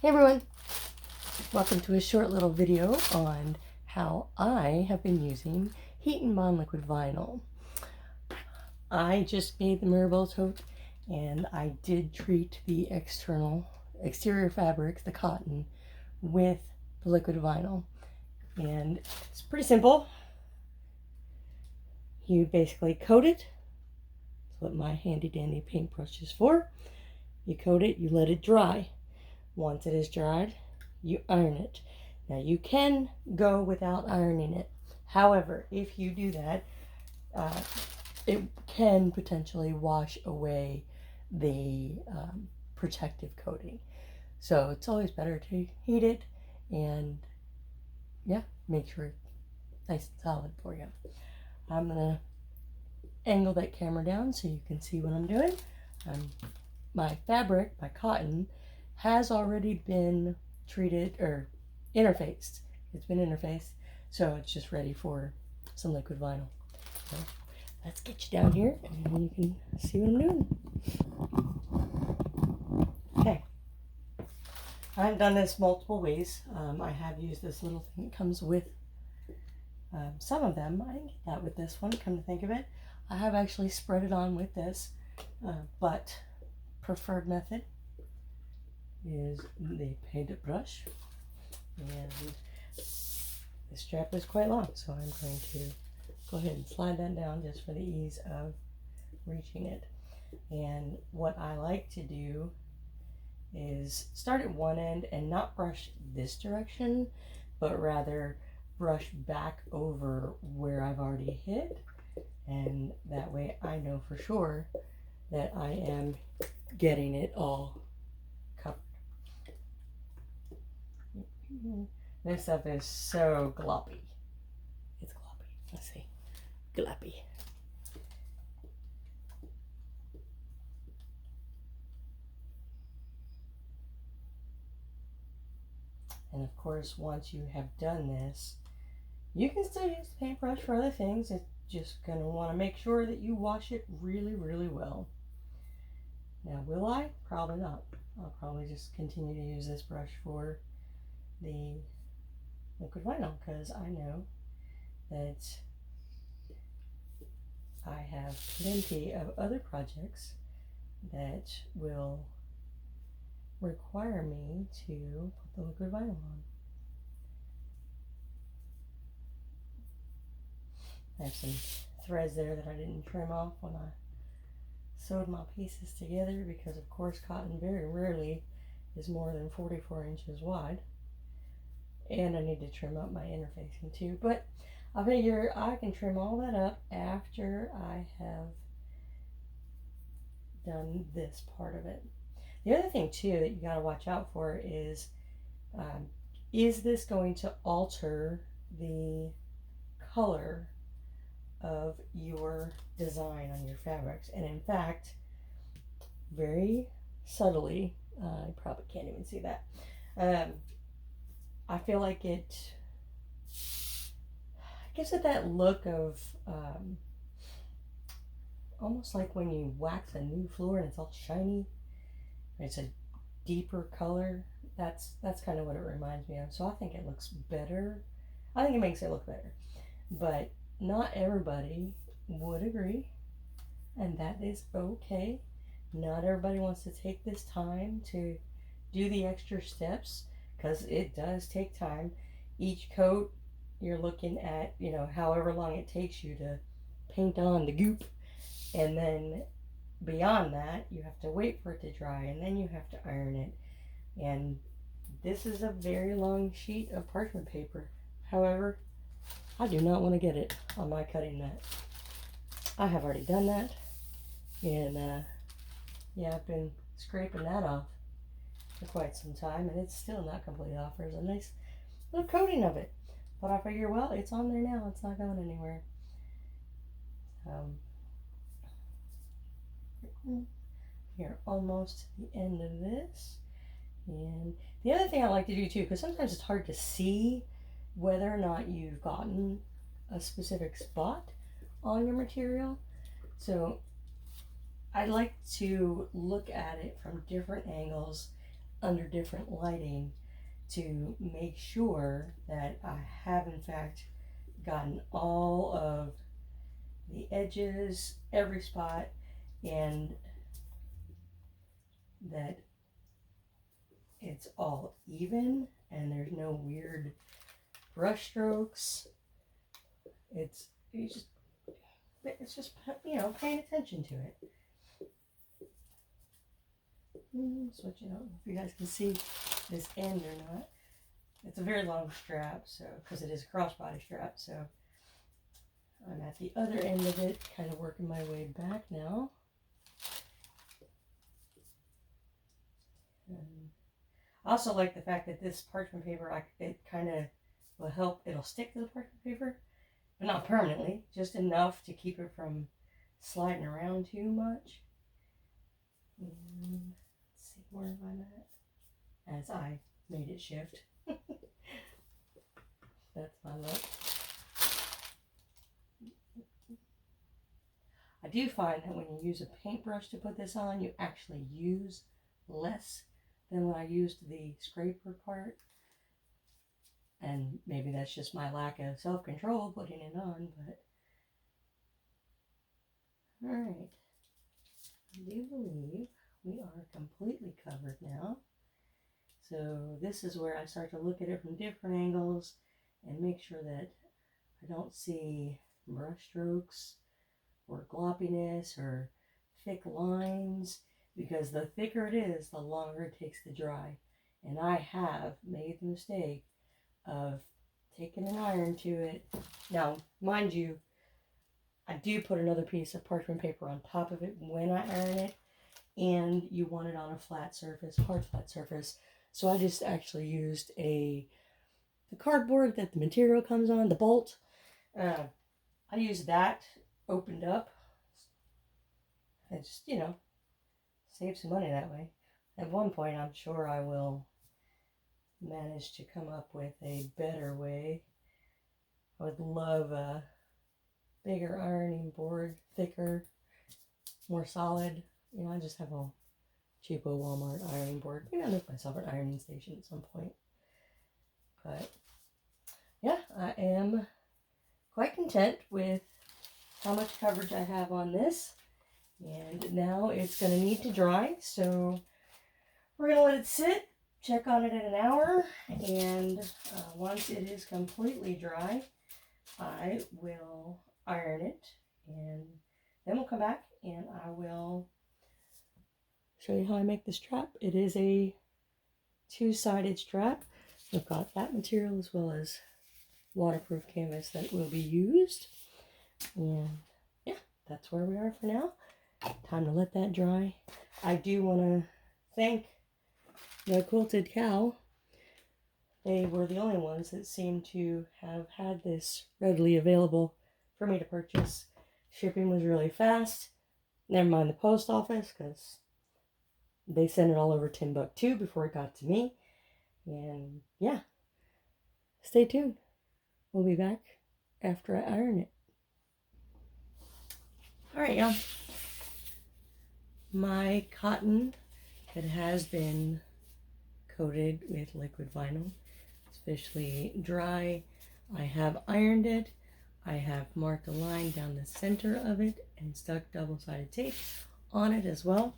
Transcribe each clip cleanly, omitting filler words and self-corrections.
Hey everyone, welcome to a short little video on how I have been using Heat and Bond liquid vinyl. I just made the Mirabelle tote and I did treat the exterior fabric, the cotton, with the liquid vinyl. And it's pretty simple. You basically coat it. That's what my handy dandy paintbrush is for. You coat it, you let it dry. Once it is dried, you iron it. Now you can go without ironing it. However, if you do that, it can potentially wash away the protective coating. So it's always better to heat it and make sure it's nice and solid for you. I'm gonna angle that camera down so you can see what I'm doing. My fabric, my cotton, has already been treated or interfaced. It's been interfaced, so it's just ready for some liquid vinyl. So let's get you down here and you can see what I'm doing. Okay, I've done this multiple ways. I have used this little thing that comes with some of them. I didn't get that with this one, come to think of it. I have actually spread it on with this, but preferred method is the painted brush, and the strap is quite long, so I'm going to go ahead and slide that down just for the ease of reaching it. And what I like to do is start at one end and not brush this direction, but rather brush back over where I've already hit, and that way I know for sure that I am getting it all covered. This stuff is so gloppy. It's gloppy. Let's see. Gloppy. And of course, once you have done this, you can still use the paintbrush for other things. It's just going to want to make sure that you wash it really, really well. Now, will I? Probably not. I'll probably just continue to use this brush for the liquid vinyl because I know that I have plenty of other projects that will require me to put the liquid vinyl on. I have some threads there that I didn't trim off when I sewed my pieces together because of course cotton very rarely is more than 44 inches wide, and I need to trim up my interfacing too, but I figure I can trim all that up after I have done this part of it. The other thing too that you got to watch out for is this going to alter the color of your design on your fabrics? And in fact, very subtly, I probably can't even see that, I feel like it gives it that look of almost like when you wax a new floor and it's all shiny. It's a deeper color. That's kind of what it reminds me of. So I think it looks better. I think it makes it look better. But not everybody would agree, and that is okay. Not everybody wants to take this time to do the extra steps because it does take time. Each coat you're looking at, however long it takes you to paint on the goop, and then beyond that you have to wait for it to dry, and then you have to iron it. And this is a very long sheet of parchment paper. However, I do not want to get it on my cutting mat. I have already done that, and I've been scraping that off for quite some time, and it's still not completely off. There's a nice little coating of it, but I figure, well, it's on there now, it's not going anywhere. We're almost to the end of this. And the other thing I like to do too, because sometimes it's hard to see whether or not you've gotten a specific spot on your material, so I like to look at it from different angles under different lighting to make sure that I have in fact gotten all of the edges, every spot, and that it's all even and there's no weird brush strokes. It's just paying attention to it. Switch it up if you guys can see this end or not. It's a very long strap, so because it is a crossbody strap, so I'm at the other end of it, kind of working my way back now. I also like the fact that this parchment paper, it kind of will help, it'll stick to the parchment paper, but not permanently, just enough to keep it from sliding around too much. And let's see where I'm at as I made it shift. That's my look. I do find that when you use a paintbrush to put this on, you actually use less than when I used the scraper part. And maybe that's just my lack of self-control putting it on, but alright. I do believe we are completely covered now. So this is where I start to look at it from different angles and make sure that I don't see brush strokes or gloppiness or thick lines, because the thicker it is, the longer it takes to dry. And I have made the mistake of taking an iron to it. Now, mind you, I do put another piece of parchment paper on top of it when I iron it, and you want it on a flat surface, hard flat surface. So I just actually used the cardboard that the material comes on, the bolt. I used that opened up. It just, save some money that way. At one point, I'm sure I will manage to come up with a better way. I would love a bigger ironing board, thicker, more solid. I just have a cheapo Walmart ironing board. Maybe I'll make myself an ironing station at some point. But yeah, I am quite content with how much coverage I have on this. And now it's going to need to dry, so we're going to let it sit, check on it in an hour, and once it is completely dry, I will iron it, and then we'll come back and I will show you how I make the strap. It is a two-sided strap. We've got that material as well as waterproof canvas that will be used, and yeah, that's where we are for now. Time to let that dry. I do want to thank the Quilted Cow. They were the only ones that seem to have had this readily available for me to purchase. Shipping was really fast. Never mind the post office, because they sent it all over Timbuktu before it got to me. And yeah, stay tuned. We'll be back after I iron it. Alright, y'all. My cotton that has been coated with liquid vinyl is officially dry. I have ironed it. I have marked a line down the center of it and stuck double-sided tape on it as well.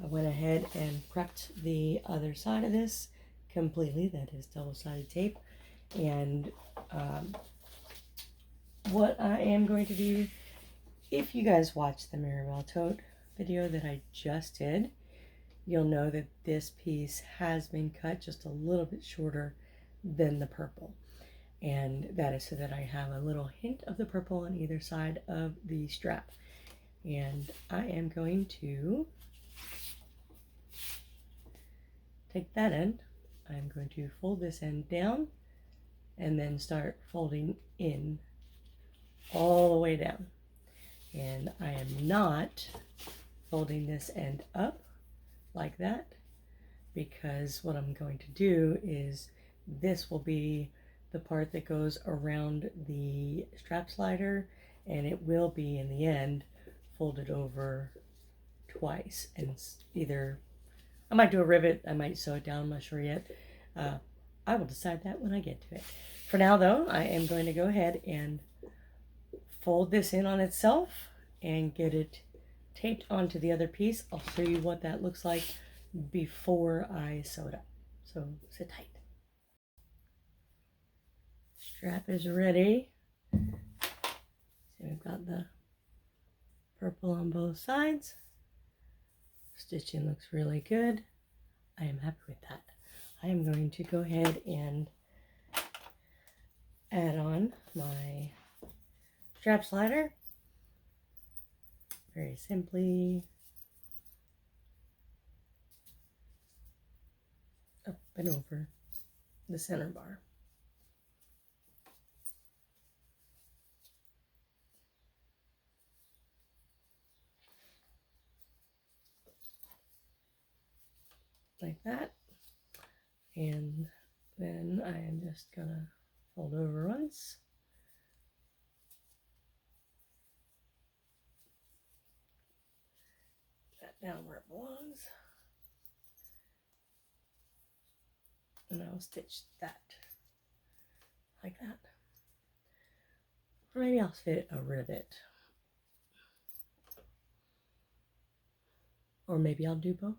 I went ahead and prepped the other side of this completely. That is double-sided tape. And what I am going to do, if you guys watched the Mirabelle tote video that I just did, you'll know that this piece has been cut just a little bit shorter than the purple. And that is so that I have a little hint of the purple on either side of the strap. And I am going to take that end, I'm going to fold this end down and then start folding in all the way down. And I am not folding this end up like that, because what I'm going to do is this will be the part that goes around the strap slider, and it will be in the end folded over twice, and either I might do a rivet. I might sew it down. I'm not sure yet. I will decide that when I get to it. For now, though, I am going to go ahead and fold this in on itself and get it taped onto the other piece. I'll show you what that looks like before I sew it up. So sit tight. Strap is ready. So we've got the purple on both sides. Stitching looks really good. I am happy with that. I am going to go ahead and add on my strap slider. Very simply up and over the center bar. Like that. And then I am just gonna fold over once. That down where it belongs. And I'll stitch that like that. Or maybe I'll fit a rivet. Or maybe I'll do both.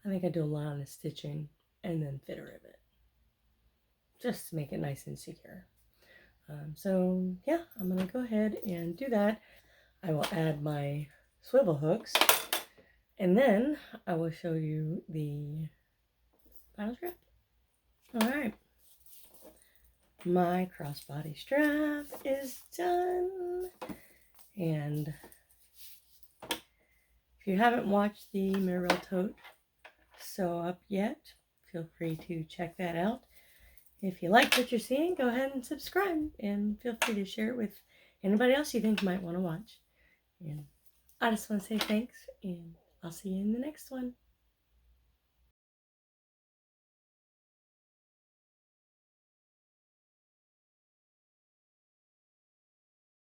I think I do a lot of stitching and then fit a rivet. Just to make it nice and secure. So yeah, I'm gonna go ahead and do that. I will add my swivel hooks and then I will show you the final strap. All right, my crossbody strap is done. And if you haven't watched the Mirabelle Tote sew up yet, feel free to check that out. If you like what you're seeing, go ahead and subscribe and feel free to share it with anybody else you think might want to watch. And I just want to say thanks, and I'll see you in the next one.